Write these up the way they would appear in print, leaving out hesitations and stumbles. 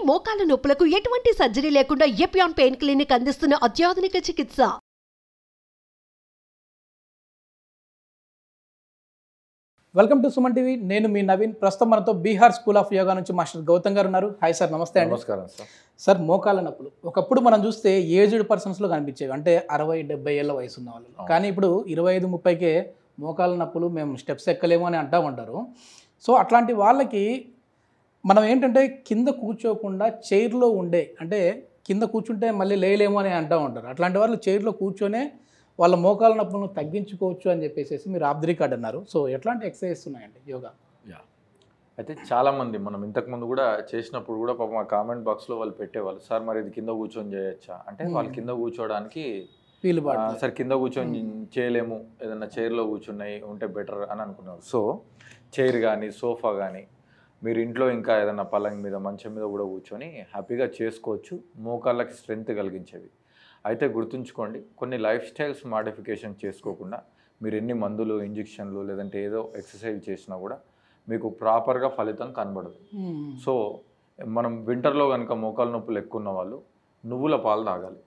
మోకాల నొప్పులకు ఎటువంటి సర్జరీ లేకుండా ఎపియాన్ పెయిన్ క్లినిక్ అందిస్తున్న అత్యాధునిక చికిత్స. Welcome to Suman TV. నేను మీ నవీన్. ప్రస్తుతం మనతో బీహార్ స్కూల్ ఆఫ్ యోగా నుంచి మాస్టర్ గౌతమ్ గారు ఉన్నారు. హాయ్ సార్, నమస్తే అండి. నమస్కారం సార్. సార్, మోకాల నొప్పులు ఒకప్పుడు మనం చూస్తే ఏజ్డ్ పర్సన్స్లో కనిపించేవి, అంటే 60-70 ఏళ్ళ వయసు ఉన్న వాళ్ళు. కానీ ఇప్పుడు 25-30కే మోకాల నొప్పులు, మేము స్టెప్స్ ఎక్కలేము అని అంటూ ఉంటారు. సో అట్లాంటి వాళ్ళకి మనం ఏంటంటే కింద కూర్చోకుండా చైర్లో ఉండే, అంటే కింద కూర్చుంటే మళ్ళీ లేయలేము అని అంటూ ఉంటారు. అట్లాంటి వాళ్ళు చైర్లో కూర్చొనే వాళ్ళ మోకాల నొప్పులను తగ్గించుకోవచ్చు అని చెప్పేసి మీరు ఆఫ్ ది రికార్డ్ అన్నారు. సో ఎట్లాంటి ఎక్సర్సైజెస్ ఉన్నాయండి యోగా? అయితే చాలామంది మనం ఇంతకుముందు కూడా చేసినప్పుడు కూడా పాపం మా కామెంట్ బాక్స్లో వాళ్ళు పెట్టేవాళ్ళు, సార్ మరి ఇది కింద కూర్చొని చేయొచ్చా అంటే, వాళ్ళు కింద కూర్చోవడానికి సార్ కింద కూర్చొని చేయలేము, ఏదన్నా చైర్లో కూర్చున్నాయి ఉంటే బెటర్ అని అనుకున్నారు. సో చైర్ కానీ సోఫా కానీ మీరు ఇంట్లో ఇంకా ఏదైనా పలంగ్ మీద మంచం మీద కూడా కూర్చొని హ్యాపీగా చేసుకోవచ్చు, మోకాళ్ళకి స్ట్రెంగ్త్ కలిగించేవి. అయితే గుర్తుంచుకోండి, కొన్ని లైఫ్ స్టైల్స్ మాడిఫికేషన్ చేసుకోకుండా మీరు ఎన్ని మందులు, ఇంజెక్షన్లు లేదంటే ఏదో ఎక్సర్సైజ్ చేసినా కూడా మీకు ప్రాపర్గా ఫలితం కనబడదు. సో మనం వింటర్లో కనుక మోకాలు నొప్పులు ఎక్కువ ఉన్న వాళ్ళు నువ్వుల పాలు తాగాలి.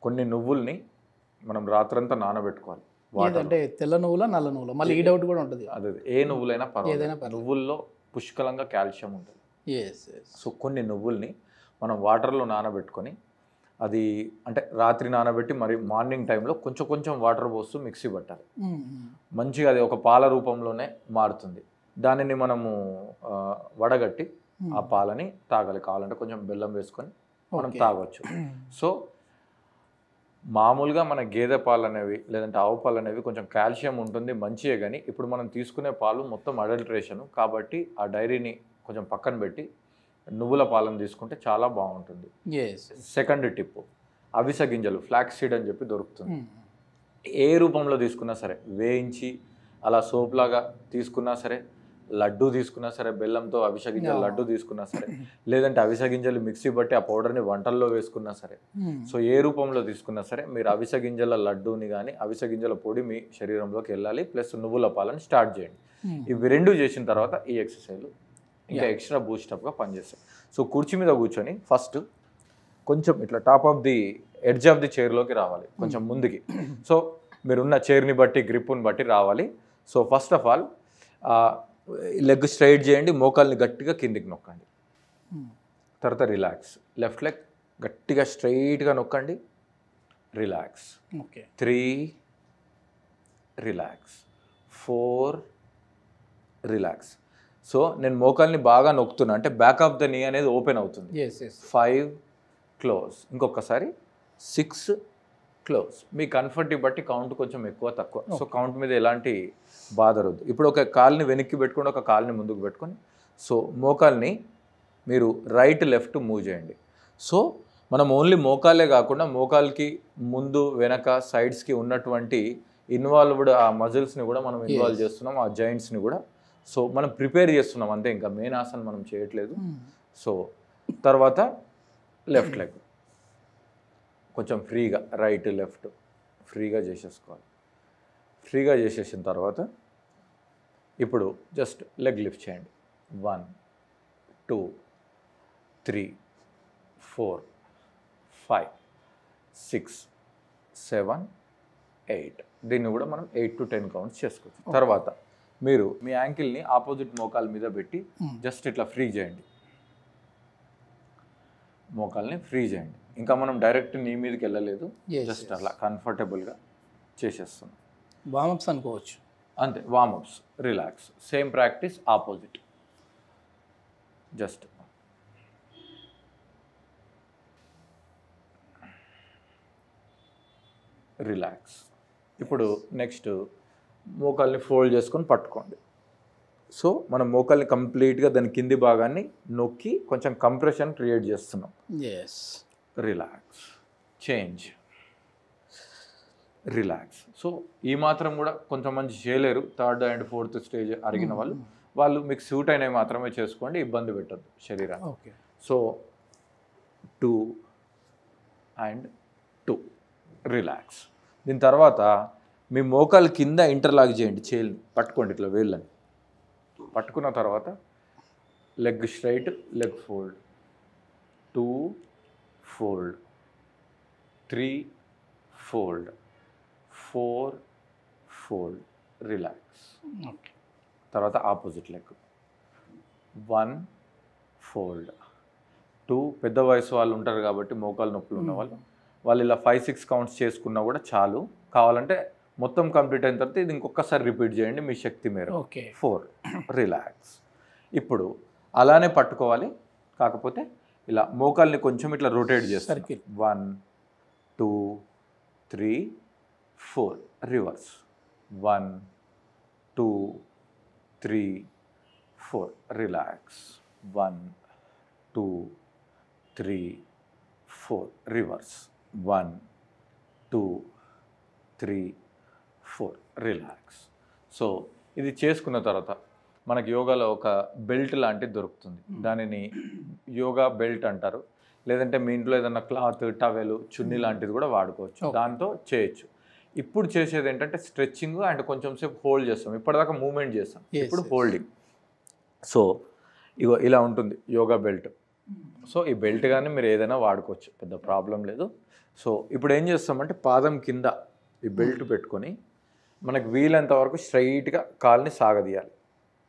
కొన్ని నువ్వుల్ని మనం రాత్రంతా నానబెట్టుకోవాలి. అంటే తెల్ల నువ్వుల, నల్ల నువ్వుల, మళ్ళీ ఈ డౌట్ కూడా ఉంటుంది. అదే ఏ నువ్వులైనా పర్వాలేదు, నువ్వుల్లో పుష్కలంగా కాల్షియం ఉంటుంది. సో కొన్ని నువ్వుల్ని మనం వాటర్లో నానబెట్టుకొని, అది అంటే రాత్రి నానబెట్టి మరి మార్నింగ్ టైంలో కొంచెం కొంచెం వాటర్ పోస్తూ మిక్సీ పట్టాలి. మంచిగా అది ఒక పాల రూపంలోనే మారుతుంది. దానిని మనము వడగట్టి ఆ పాలని తాగాలి. కావాలంటే కొంచెం బెల్లం వేసుకొని మనం తాగొచ్చు. సో మామూలుగా మన గేదె పాలు అనేవి లేదంటే ఆవు పాలు అనేవి కొంచెం కాల్షియం ఉంటుంది, మంచియే. కానీ ఇప్పుడు మనం తీసుకునే పాలు మొత్తం అడల్ట్రేషన్ కాబట్టి ఆ డైరీని కొంచెం పక్కన పెట్టి నువ్వుల పాలను తీసుకుంటే చాలా బాగుంటుంది. సెకండ్ టిప్, అవిసె గింజలు, ఫ్లాక్స్ సీడ్ అని చెప్పి దొరుకుతుంది. ఏ రూపంలో తీసుకున్నా సరే, వేయించి అలా సోప్ లాగా తీసుకున్నా సరే, లడ్డు తీసుకున్నా సరే, బెల్లంతో అవిసె గింజల లడ్డు తీసుకున్నా సరే, లేదంటే అవిసె గింజలు మిక్సీ బట్టి ఆ పౌడర్ని వంటల్లో వేసుకున్నా సరే, సో ఏ రూపంలో తీసుకున్నా సరే మీరు అవిసె గింజల లడ్డూని కానీ అవిసె గింజల పొడి మీ శరీరంలోకి వెళ్ళాలి. ప్లస్ నువ్వుల పాలను స్టార్ట్ చేయండి. ఇవి రెండు చేసిన తర్వాత ఈ ఎక్సర్సైజ్ ఇంకా ఎక్స్ట్రా బూస్టప్గా పనిచేస్తాయి. సో కుర్చీ మీద కూర్చొని ఫస్ట్ కొంచెం ఇట్లా top of the edge of the చైర్లోకి రావాలి, కొంచెం ముందుకి. సో మీరున్న చైర్ని బట్టి, గ్రిప్పుని బట్టి రావాలి. So first of all leg straight చేయండి, మోకాల్ని గట్టిగా కిందికి నొక్కండి. తర్వాత రిలాక్స్, లెఫ్ట్ లెగ్ గట్టిగా స్ట్రైట్గా నొక్కండి, రిలాక్స్. 3 relax, 4 relax. సో నేను మోకాల్ని బాగా నొక్కుతున్నా అంటే బ్యాక్ ఆఫ్ ద నీ అనేది ఓపెన్ అవుతుంది. 5 క్లోజ్, ఇంకొకసారి 6 క్లోజ్. మీ కంఫర్ట్ని బట్టి కౌంట్ కొంచెం ఎక్కువ తక్కువ. సో కౌంట్ మీద ఎలాంటి బాధ రద్దు. ఇప్పుడు ఒక కాల్ని వెనక్కి పెట్టుకొని ఒక కాల్ని ముందుకు పెట్టుకొని, సో మోకాల్ని మీరు రైట్ లెఫ్ట్ మూవ్ చేయండి. సో మనం ఓన్లీ మోకాలే కాకుండా మోకాల్కి ముందు వెనక సైడ్స్కి ఉన్నటువంటి ఇన్వాల్వ్డ్ ఆ మజిల్స్ని కూడా మనం ఇన్వాల్వ్ చేస్తున్నాం, ఆ జాయింట్స్ని కూడా. సో మనం ప్రిపేర్ చేస్తున్నాం అంతే, ఇంకా మెయిన్ ఆసన్ మనం చేయట్లేదు. సో తర్వాత లెఫ్ట్ లెగ్ కొంచెం ఫ్రీగా, రైట్ లెఫ్ట్ ఫ్రీగా చేసేసుకోవాలి. ఫ్రీగా చేసేసిన తర్వాత ఇప్పుడు జస్ట్ లెగ్ లిఫ్ట్ చేయండి. 1 2 3 4 5 6 7 8. దీన్ని కూడా మనం 8 to 10 కౌంట్స్ చేసుకోవచ్చు. తర్వాత మీరు మీ యాంకిల్ని ఆపోజిట్ మోకాల్ మీద పెట్టి జస్ట్ ఇట్లా ఫ్రీ చేయండి, మోకాల్ని ఫ్రీ చేయండి. ఇంకా మనం డైరెక్ట్ నీ మీదకి వెళ్ళలేదు, జస్ట్ అలా కంఫర్టబుల్గా చేసేస్తున్నాం. వార్మప్స్ అనుకోవచ్చు అంతే, warm-ups, relax. Same practice opposite, just relax. ఇప్పుడు నెక్స్ట్ మోకాల్ని ఫోల్డ్ చేసుకొని పట్టుకోండి. సో మనం మోకాల్ని కంప్లీట్గా దాని కింది భాగాన్ని నొక్కి కొంచెం కంప్రెషన్ క్రియేట్ చేస్తున్నాం. Relax, change, relax. సో ఈ మాత్రం కూడా కొంతమంది చేయలేరు, 3rd and 4th స్టేజ్ అరిగిన వాళ్ళు మీకు సూట్ అయినవి మాత్రమే చేసుకోండి, ఇబ్బంది పెట్టద్దు శరీరాన్ని. So 2 and 2 relax. దీని తర్వాత మీ మోకాలు కింద ఇంటర్లాక్ చేయండి, చేయిని పట్టుకోండి ఇట్లా, వేళ్ళని పట్టుకున్న తర్వాత leg straight, leg fold, 2 fold, 3 fold, 4 fold, relax. Okay. తర్వాత ఆపోజిట్ లెగ్ 1 fold, 2. పెద్ద వయసు వాళ్ళు ఉంటారు కాబట్టి మోకాలు నొప్పులు ఉన్న వాళ్ళు ఇలా 5-6 కౌంట్స్ చేసుకున్నా కూడా చాలు. కావాలంటే మొత్తం కంప్లీట్ అయిన తర్వాత ఇది ఇంకొకసారి రిపీట్ చేయండి మీ శక్తి మేరకు. ఓకే. 4 రిలాక్స్. ఇప్పుడు అలానే పట్టుకోవాలి, కాకపోతే ఇలా మోకాల్ని కొంచెం ఇట్లా రొటేట్ చేస్తారు. 1 2 3 4 reverse. 1 2 3 4 relax. 1 2 3 4 reverse. 1 2 3 4 relax. So ఇది చేసుకున్న తర్వాత మనకి యోగాలో ఒక బెల్ట్ లాంటిది దొరుకుతుంది. దానిని యోగా బెల్ట్ అంటారు. లేదంటే మీ ఇంట్లో ఏదైనా క్లాత్, టవెల్, చున్నీ లాంటిది కూడా వాడుకోవచ్చు. దాంతో చేయొచ్చు. ఇప్పుడు చేసేది ఏంటంటే స్ట్రెచ్చింగ్ అండ్ కొంచెం సేపు హోల్డ్ చేస్తాం. ఇప్పటిదాకా మూవ్మెంట్ చేస్తాం, ఇప్పుడు హోల్డింగ్. సో ఇగో ఇలా ఉంటుంది యోగా బెల్ట్. సో ఈ బెల్ట్ కానీ మీరు ఏదైనా వాడుకోవచ్చు, పెద్ద ప్రాబ్లం లేదు. సో ఇప్పుడు ఏం చేస్తామంటే పాదం కింద ఈ బెల్ట్ పెట్టుకొని మనకు వీలంత వరకు స్ట్రైట్గా కాల్ని సాగదీయాలి.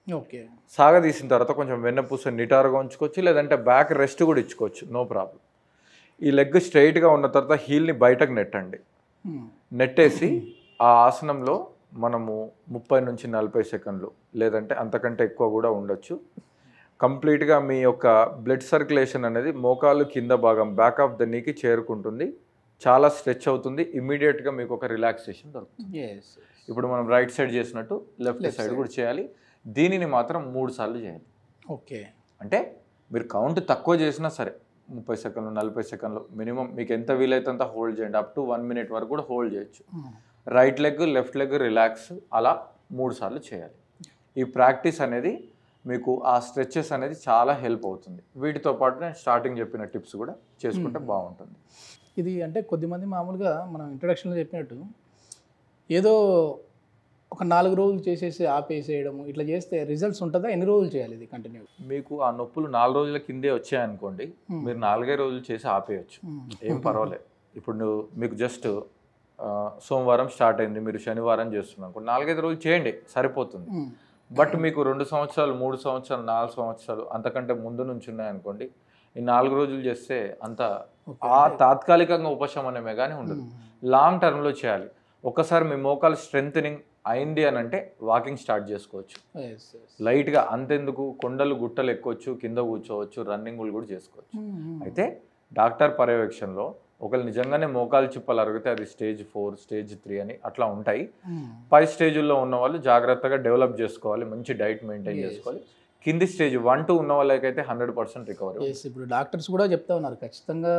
ఓకే. సాగదీసిన తర్వాత కొంచెం వెన్నపూస నిటారుగా ఉంచుకోవచ్చు, లేదంటే బ్యాక్ రెస్ట్ కూడా ఇచ్చుకోవచ్చు, నో ప్రాబ్లం. ఈ లెగ్ స్ట్రైట్గా ఉన్న తర్వాత హీల్ని బయటకు నెట్టండి. నెట్టేసి ఆ ఆసనంలో మనము 30 నుంచి 40 సెకండ్లు లేదంటే అంతకంటే ఎక్కువ కూడా ఉండొచ్చు. కంప్లీట్గా మీ యొక్క బ్లడ్ సర్క్యులేషన్ అనేది మోకాలు కింద భాగం బ్యాక్ ఆఫ్ ద నీకి చేరుకుంటుంది. చాలా స్ట్రెచ్ అవుతుంది. ఇమ్మీడియట్గా మీకు ఒక రిలాక్సేషన్ దొరుకుతుంది. ఇప్పుడు మనం రైట్ సైడ్ చేసినట్టు లెఫ్ట్ సైడ్ కూడా చేయాలి. దీనిని మాత్రం 3 సార్లు చేయాలి. ఓకే. అంటే మీరు కౌంట్ తక్కువ చేసినా సరే 30 సెకండ్లు 40 సెకండ్లు మినిమం మీకు ఎంత వీలైతే అంత హోల్డ్ చేయండి. అప్ టు 1 minute వరకు కూడా హోల్డ్ చేయొచ్చు. Right leg left leg relax అలా 3 సార్లు చేయాలి. ఈ ప్రాక్టీస్ అనేది మీకు ఆ స్ట్రెచెస్ అనేది చాలా హెల్ప్ అవుతుంది. వీటితో పాటు నేను స్టార్టింగ్ చెప్పిన టిప్స్ కూడా చేసుకుంటే బాగుంటుంది. ఇది అంటే కొద్దిమంది మామూలుగా మనం ఇంట్రడక్షన్లో చెప్పినట్టు ఏదో ఒక 4 రోజులు చేసేసి ఆపేసేయడము ఇట్లా చేస్తే రిజల్ట్స్ ఉంటుందా? ఎన్ని రోజులు చేయాలి ఇది కంటిన్యూ? మీకు ఆ నొప్పులు 4 రోజుల కిందే వచ్చాయనుకోండి, మీరు 4 రోజులు చేసి ఆపేయచ్చు, ఏం పర్వాలేదు. ఇప్పుడు మీకు జస్ట్ సోమవారం స్టార్ట్ అయింది, మీరు శనివారం చేస్తున్నారు, 4-5 రోజులు చేయండి సరిపోతుంది. బట్ మీకు 2 సంవత్సరాలు 3 సంవత్సరాలు 4 సంవత్సరాలు అంతకంటే ముందు నుంచి ఉన్నాయనుకోండి, ఈ 4 రోజులు చేస్తే అంత ఆ తాత్కాలికంగా ఉపశమనమే కానీ ఉండదు. లాంగ్ టర్మ్లో చేయాలి. ఒకసారి మీ మోకాలు స్ట్రెంథనింగ్ అయింది అని అంటే వాకింగ్ స్టార్ట్ చేసుకోవచ్చు. లైట్గా అంతెందుకు కొండలు గుట్టలు ఎక్కొచ్చు, కింద కూర్చోవచ్చు, రన్నింగ్లు కూడా చేసుకోవచ్చు. అయితే డాక్టర్ పర్యవేక్షణలో ఒకళ్ళు నిజంగానే మోకాలు చిప్పలు అరిగితే అది స్టేజ్ 4 స్టేజ్ 3 అని అట్లా ఉంటాయి. పై స్టేజ్లో ఉన్న వాళ్ళు జాగ్రత్తగా డెవలప్ చేసుకోవాలి, మంచి డైట్ మెయింటైన్ చేసుకోవాలి. కింది స్టేజ్ 1-2 ఉన్న వాళ్ళకైతే 100% రికవరీ. ఇప్పుడు డాక్టర్స్ కూడా చెప్తా ఉన్నారు ఖచ్చితంగా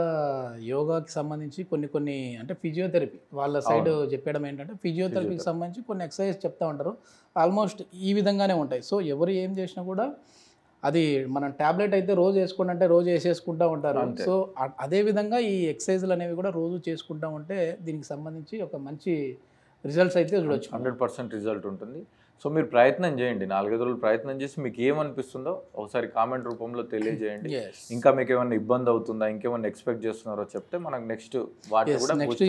యోగాకి సంబంధించి కొన్ని అంటే ఫిజియోథెరపీ వాళ్ళ సైడ్ చెప్పడం ఏంటంటే ఫిజియోథెరపీకి సంబంధించి కొన్ని ఎక్సర్సైజ్ చెప్తా ఉంటారు. ఆల్మోస్ట్ ఈ విధంగానే ఉంటాయి. సో ఎవరు ఏం చేసినా కూడా అది మనం ట్యాబ్లెట్ అయితే రోజు వేసుకోండి అంటే రోజు వేసేసుకుంటూ ఉంటారు. సో అదే విధంగా ఈ ఎక్సర్సైజ్లు అనేవి కూడా రోజు చేసుకుంటూ ఉంటే దీనికి సంబంధించి ఒక మంచి రిజల్ట్స్ అయితే చూడొచ్చు. 100% రిజల్ట్ ఉంటుంది. సో మీరు ప్రయత్నం చేయండి, 4-5 రోజులు ప్రయత్నం చేసి మీకు ఏమనిపిస్తుందో ఒకసారి కామెంట్ రూపంలో తెలియజేయండి. ఇంకా మీకు ఏమైనా ఇబ్బంది అవుతుందా, ఇంకేమైనా ఎక్స్పెక్ట్ చేస్తున్నారో చెప్తే మనకు నెక్స్ట్ వాటి కూడా నెక్స్ట్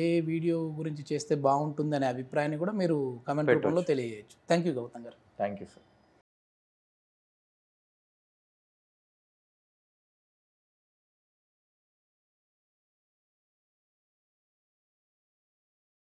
ఏ వీడియో గురించి చేస్తే బాగుంటుంది అనే అభిప్రాయాన్ని కూడా మీరు కామెంట్ రూపంలో తెలియజేయచ్చు. థ్యాంక్ యూ గౌతమ్ గారు. Thank you sir.